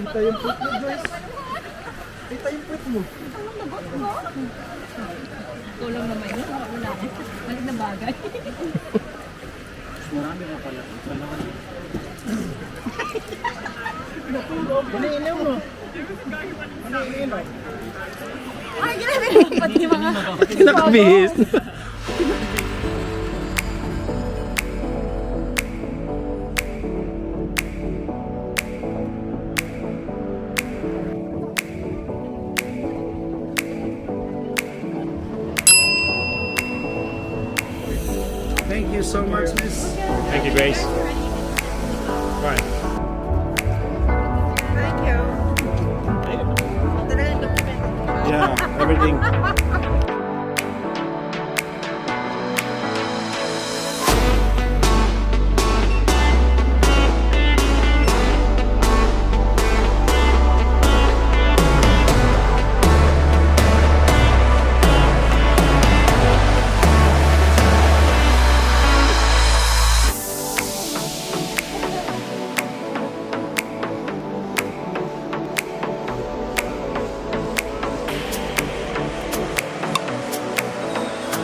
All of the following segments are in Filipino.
Kita yung puwet mo, Joyce. Kita yung puwet mo. Ikaw lang naman yun. Wala. Mali na bagay. Marami ka pala. Iniilaw mo. Iniilaw. Ay, grabe. Pati mga... Nakabihis. Thank you so much, miss. Thank you, Grace. Right. Thank you. Talagang document. Yeah, everything.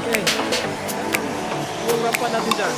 Okay. Yung rampa natin dyan.